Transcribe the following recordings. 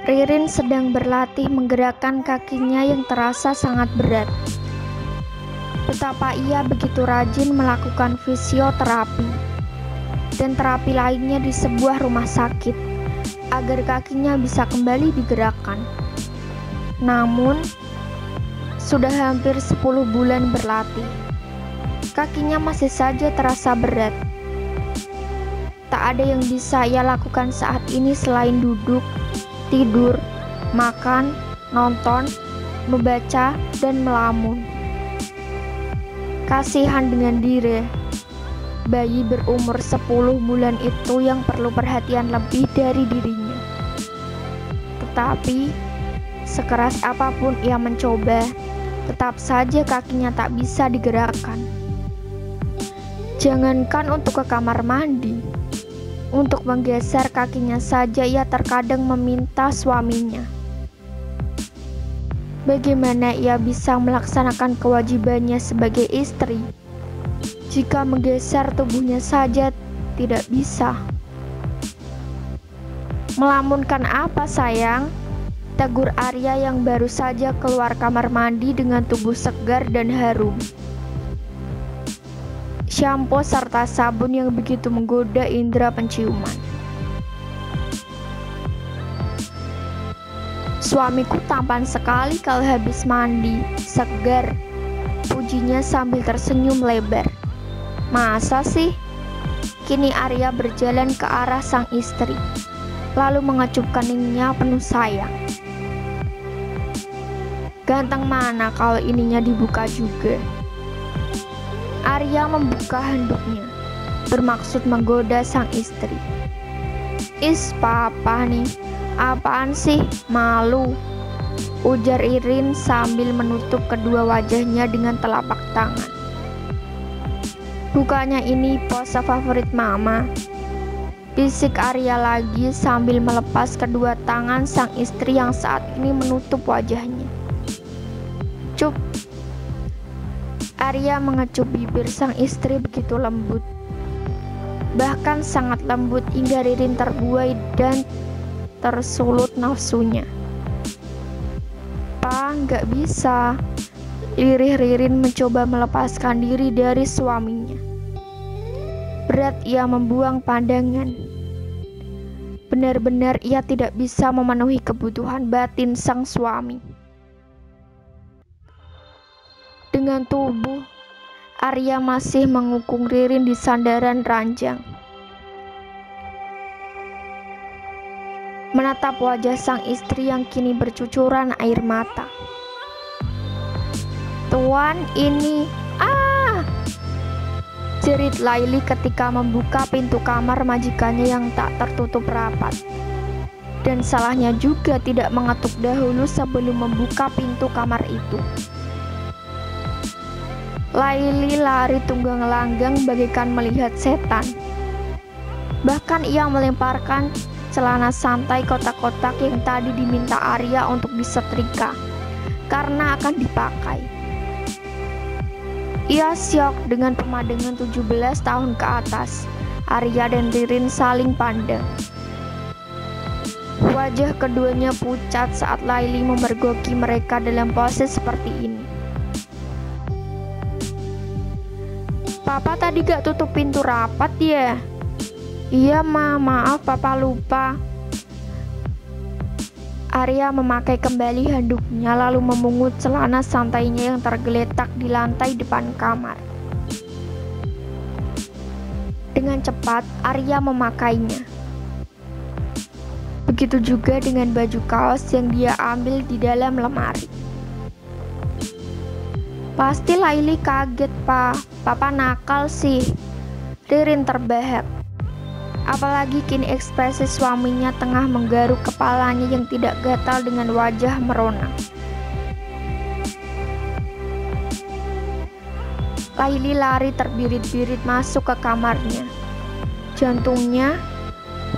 Ririn sedang berlatih menggerakkan kakinya yang terasa sangat berat. Betapa ia begitu rajin melakukan fisioterapi dan terapi lainnya di sebuah rumah sakit agar kakinya bisa kembali digerakkan. Namun, sudah hampir 10 bulan berlatih, kakinya masih saja terasa berat. Tak ada yang bisa ia lakukan saat ini selain duduk, tidur, makan, nonton, membaca, dan melamun. Kasihan dengan Dire, bayi berumur 10 bulan itu yang perlu perhatian lebih dari dirinya. Tetapi, sekeras apapun ia mencoba, tetap saja kakinya tak bisa digerakkan. Jangankan untuk ke kamar mandi, untuk menggeser kakinya saja ia terkadang meminta suaminya. Bagaimana ia bisa melaksanakan kewajibannya sebagai istri jika menggeser tubuhnya saja tidak bisa? Melamunkan apa sayang? Tegur Arya yang baru saja keluar kamar mandi dengan tubuh segar dan harum. Shampoo serta sabun yang begitu menggoda indera penciuman. Suamiku tampan sekali kalau habis mandi, segar, pujinya sambil tersenyum lebar. Masa sih? Kini Arya berjalan ke arah sang istri, lalu mengecup keningnya penuh sayang. Ganteng mana kalau ininya dibuka juga? Arya membuka handuknya, bermaksud menggoda sang istri. Is, papa nih, apaan sih, malu, ujar Ririn sambil menutup kedua wajahnya dengan telapak tangan. Bukannya ini pose favorit mama? Bisik Arya lagi sambil melepas kedua tangan sang istri yang saat ini menutup wajahnya. Cup. Arya mengecup bibir sang istri begitu lembut, bahkan sangat lembut hingga Ririn terbuai dan tersulut nafsunya. Pa, nggak bisa. Lirih Ririn mencoba melepaskan diri dari suaminya. Berat ia membuang pandangan. Benar-benar ia tidak bisa memenuhi kebutuhan batin sang suami. Dengan tubuh, Arya masih mengukung Ririn di sandaran ranjang. Menatap wajah sang istri yang kini bercucuran air mata. Tuan, ini, jerit Laili ketika membuka pintu kamar majikannya yang tak tertutup rapat. Dan salahnya juga tidak mengetuk dahulu sebelum membuka pintu kamar itu. Laili lari tunggang langgang bagaikan melihat setan. Bahkan ia melemparkan celana santai kotak-kotak yang tadi diminta Arya untuk disetrika karena akan dipakai. Ia syok dengan pemandangan 17 tahun ke atas. Arya dan Ririn saling pandang. Wajah keduanya pucat saat Laili memergoki mereka dalam pose seperti ini. Papa tadi gak tutup pintu rapat ya? Iya ma, maaf papa lupa. Arya memakai kembali handuknya lalu memungut celana santainya yang tergeletak di lantai depan kamar. Dengan cepat Arya memakainya. Begitu juga dengan baju kaos yang dia ambil di dalam lemari. Pasti Laili kaget, Pa. Papa nakal sih. Ririn terbahak. Apalagi kini ekspresi suaminya tengah menggaruk kepalanya yang tidak gatal dengan wajah merona. Laili lari terbirit-birit masuk ke kamarnya. Jantungnya,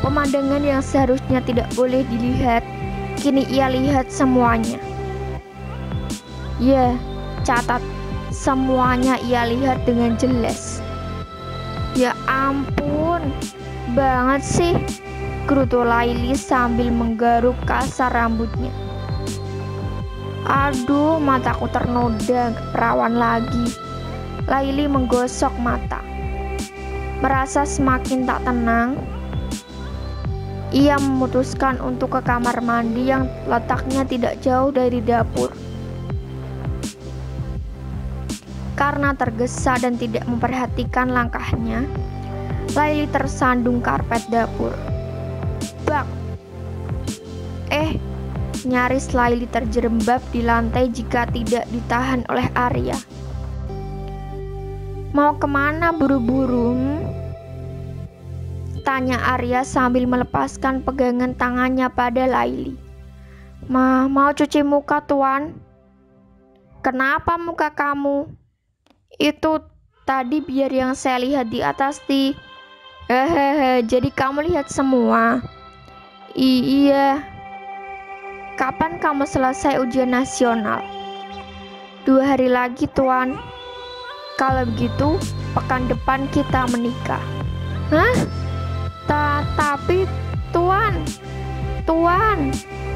pemandangan yang seharusnya tidak boleh dilihat, kini ia lihat semuanya. Ya, catat, semuanya ia lihat dengan jelas. Ya ampun, banget sih. gerutu Laili sambil menggaruk kasar rambutnya. Aduh, mataku ternoda, perawan lagi. Laili menggosok mata. Merasa semakin tak tenang, ia memutuskan untuk ke kamar mandi yang letaknya tidak jauh dari dapur. Karena tergesa dan tidak memperhatikan langkahnya, Laili tersandung karpet dapur. Bak! Nyaris Laili terjerembab di lantai jika tidak ditahan oleh Arya. Mau kemana buru-buru? Tanya Arya sambil melepaskan pegangan tangannya pada Laili. Mau cuci muka, Tuan. Kenapa muka kamu? Itu tadi biar yang saya lihat di atas di. Hehehe, jadi kamu lihat semua? Iya. Kapan kamu selesai ujian nasional? 2 hari lagi, Tuan. Kalau begitu, pekan depan kita menikah. Hah? Tapi, Tuan,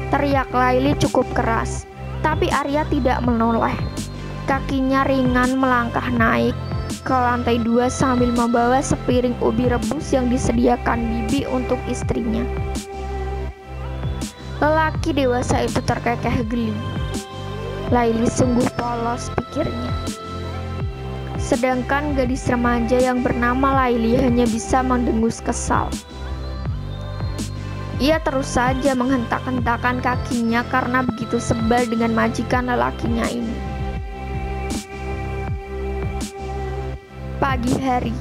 teriak Laili cukup keras. Tapi Arya tidak menoleh. Kakinya ringan melangkah naik ke lantai 2 sambil membawa sepiring ubi rebus yang disediakan bibi untuk istrinya. Lelaki dewasa itu terkekeh geli. Laili sungguh polos, pikirnya. Sedangkan gadis remaja yang bernama Laili hanya bisa mendengus kesal. Ia terus saja menghentak-hentakan kakinya karena begitu sebal dengan majikan lelakinya ini. Pagi hari,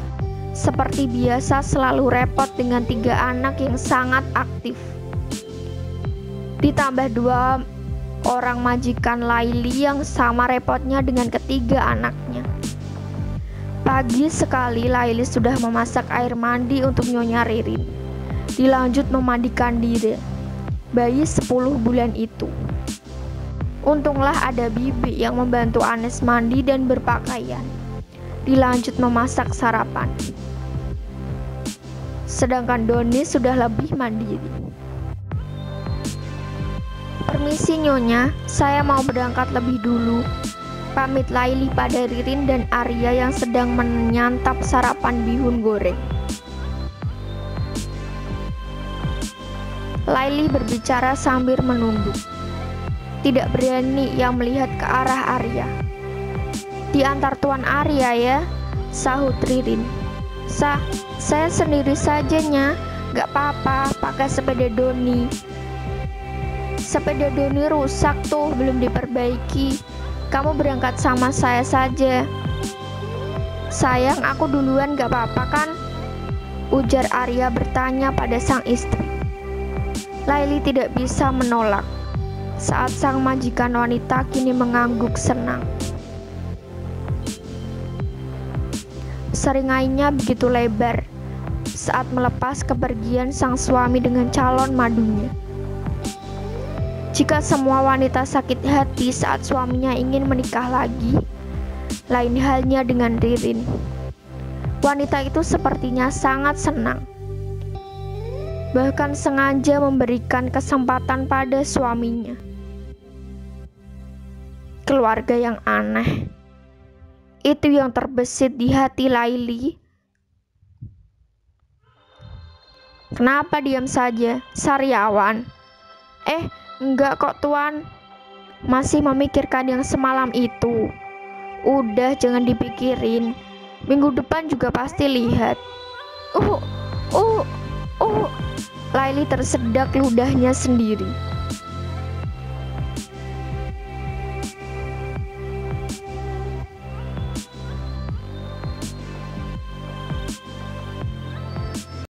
seperti biasa selalu repot dengan 3 anak yang sangat aktif. Ditambah 2 orang majikan Laili yang sama repotnya dengan ketiga anaknya. Pagi sekali Laili sudah memasak air mandi untuk Nyonya Ririn. Dilanjut memandikan diri bayi 10 bulan itu. Untunglah ada bibi yang membantu Anes mandi dan berpakaian. Dilanjut memasak sarapan. Sedangkan Doni sudah lebih mandiri. Permisi Nyonya, saya mau berangkat lebih dulu. Pamit Laili pada Ririn dan Arya yang sedang menyantap sarapan bihun goreng. Laili berbicara sambil menunduk. Tidak berani ia melihat ke arah Arya. Diantar Tuan Arya ya, sahut Ririn. Saya sendiri saja Nya, gak apa-apa, pakai sepeda Doni. Sepeda Doni rusak tuh, belum diperbaiki. Kamu berangkat sama saya saja. Sayang, aku duluan gak apa-apa kan? Ujar Arya bertanya pada sang istri. Laili tidak bisa menolak saat sang majikan wanita kini mengangguk senang. Seringainya begitu lebar saat melepas kepergian sang suami dengan calon madunya. Jika semua wanita sakit hati saat suaminya ingin menikah lagi, lain halnya dengan Ririn. Wanita itu sepertinya sangat senang, bahkan sengaja memberikan kesempatan pada suaminya. Keluarga yang aneh, itu yang terbesit di hati Laili. Kenapa diam saja, Sariawan? Enggak kok Tuan, masih memikirkan yang semalam itu. Udah jangan dipikirin, minggu depan juga pasti lihat. Laili tersedak ludahnya sendiri.